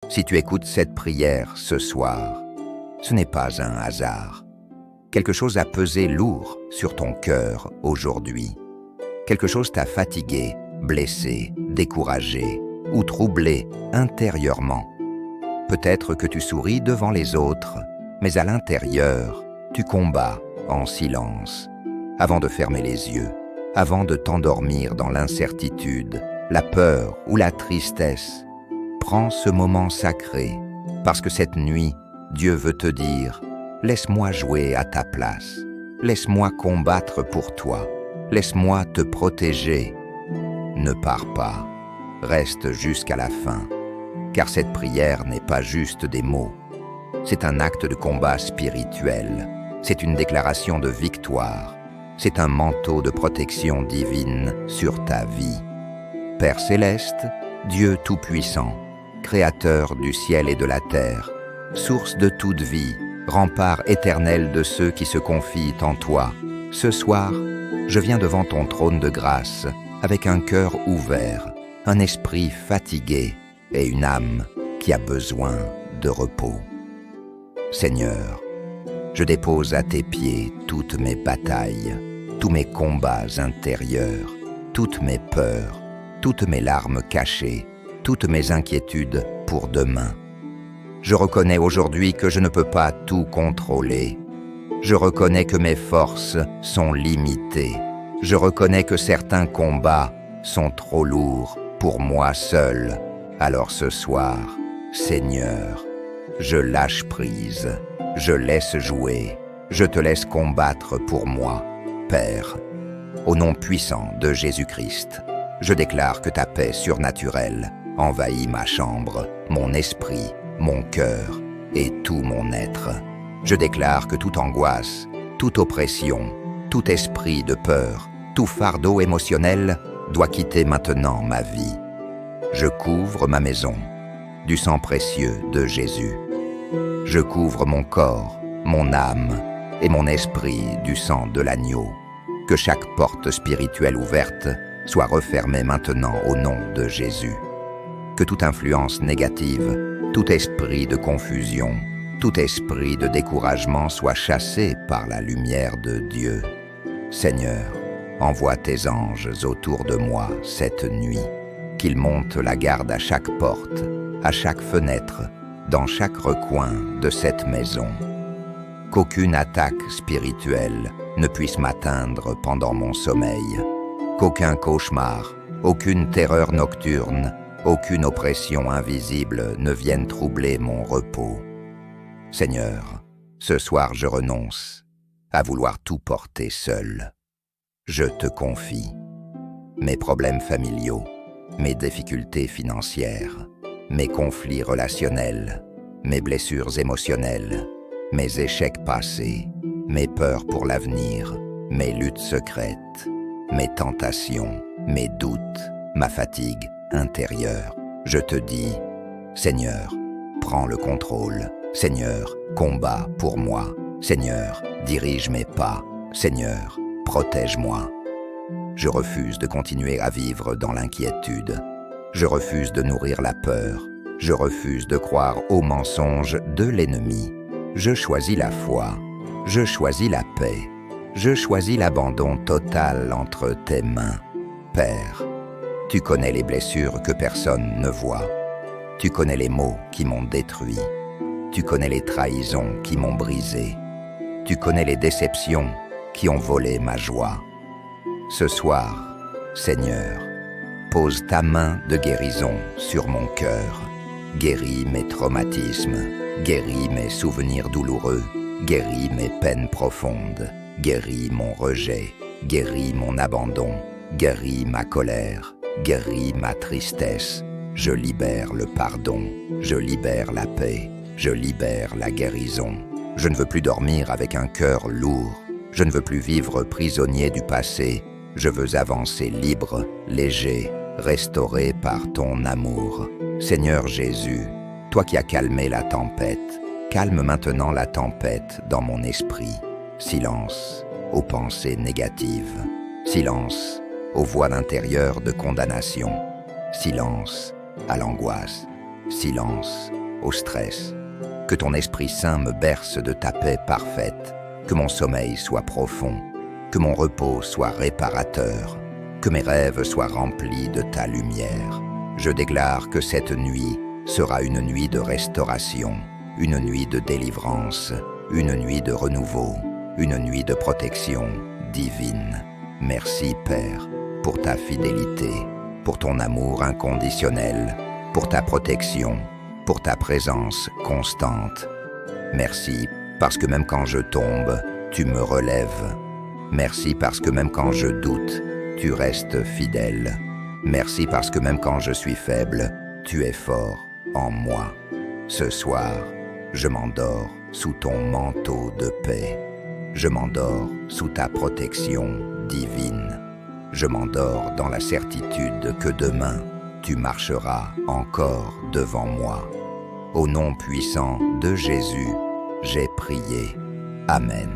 Si tu écoutes cette prière ce soir, ce n'est pas un hasard. Quelque chose a pesé lourd sur ton cœur aujourd'hui. Quelque chose t'a fatigué, blessé, découragé ou troublé intérieurement. Peut-être que tu souris devant les autres, mais à l'intérieur, tu combats en silence, avant de fermer les yeux, avant de t'endormir dans l'incertitude, la peur ou la tristesse. Prends ce moment sacré, parce que cette nuit, Dieu veut te dire « Laisse-moi jouer à ta place, laisse-moi combattre pour toi, laisse-moi te protéger. » Ne pars pas, reste jusqu'à la fin, car cette prière n'est pas juste des mots. C'est un acte de combat spirituel, c'est une déclaration de victoire, c'est un manteau de protection divine sur ta vie. Père céleste, Dieu tout-puissant, Créateur du ciel et de la terre, source de toute vie, rempart éternel de ceux qui se confient en toi, ce soir, je viens devant ton trône de grâce avec un cœur ouvert, un esprit fatigué et une âme qui a besoin de repos. Seigneur, je dépose à tes pieds toutes mes batailles, tous mes combats intérieurs, toutes mes peurs, toutes mes larmes cachées, toutes mes inquiétudes pour demain. Je reconnais aujourd'hui que je ne peux pas tout contrôler. Je reconnais que mes forces sont limitées. Je reconnais que certains combats sont trop lourds pour moi seul. Alors ce soir, Seigneur, je lâche prise, je laisse jouer, je te laisse combattre pour moi, Père. Au nom puissant de Jésus-Christ, je déclare que ta paix surnaturelle envahit ma chambre, mon esprit, mon cœur et tout mon être. Je déclare que toute angoisse, toute oppression, tout esprit de peur, tout fardeau émotionnel doit quitter maintenant ma vie. Je couvre ma maison du sang précieux de Jésus. Je couvre mon corps, mon âme et mon esprit du sang de l'agneau. Que chaque porte spirituelle ouverte soit refermée maintenant au nom de Jésus. Que toute influence négative, tout esprit de confusion, tout esprit de découragement soit chassé par la lumière de Dieu. Seigneur, envoie tes anges autour de moi cette nuit, qu'ils montent la garde à chaque porte, à chaque fenêtre, dans chaque recoin de cette maison. Qu'aucune attaque spirituelle ne puisse m'atteindre pendant mon sommeil, qu'aucun cauchemar, aucune terreur nocturne, aucune oppression invisible ne vienne troubler mon repos. Seigneur, ce soir je renonce à vouloir tout porter seul. Je te confie mes problèmes familiaux, mes difficultés financières, mes conflits relationnels, mes blessures émotionnelles, mes échecs passés, mes peurs pour l'avenir, mes luttes secrètes, mes tentations, mes doutes, ma fatigue intérieure. Je te dis, Seigneur, prends le contrôle. Seigneur, combat pour moi. Seigneur, dirige mes pas. Seigneur, protège-moi. Je refuse de continuer à vivre dans l'inquiétude. Je refuse de nourrir la peur. Je refuse de croire aux mensonges de l'ennemi. Je choisis la foi. Je choisis la paix. Je choisis l'abandon total entre tes mains. Père, tu connais les blessures que personne ne voit. Tu connais les maux qui m'ont détruit. Tu connais les trahisons qui m'ont brisé. Tu connais les déceptions qui ont volé ma joie. Ce soir, Seigneur, pose ta main de guérison sur mon cœur. Guéris mes traumatismes, guéris mes souvenirs douloureux, guéris mes peines profondes, guéris mon rejet, guéris mon abandon, guéris ma colère, guéris ma tristesse. Je libère le pardon, je libère la paix, je libère la guérison. Je ne veux plus dormir avec un cœur lourd. Je ne veux plus vivre prisonnier du passé. Je veux avancer libre, léger, restauré par ton amour. Seigneur Jésus, toi qui as calmé la tempête, calme maintenant la tempête dans mon esprit. Silence aux pensées négatives. Silence aux voix intérieures de condamnation. Silence à l'angoisse. Silence au stress. Que ton Esprit Saint me berce de ta paix parfaite, que mon sommeil soit profond, que mon repos soit réparateur, que mes rêves soient remplis de ta lumière. Je déclare que cette nuit sera une nuit de restauration, une nuit de délivrance, une nuit de renouveau, une nuit de protection divine. Merci Père, pour ta fidélité, pour ton amour inconditionnel, pour ta protection, pour ta présence constante. Merci parce que même quand je tombe, tu me relèves. Merci parce que même quand je doute, tu restes fidèle. Merci parce que même quand je suis faible, tu es fort en moi. Ce soir, je m'endors sous ton manteau de paix. Je m'endors sous ta protection divine. Je m'endors dans la certitude que demain, tu marcheras encore devant moi. Au nom puissant de Jésus, j'ai prié. Amen.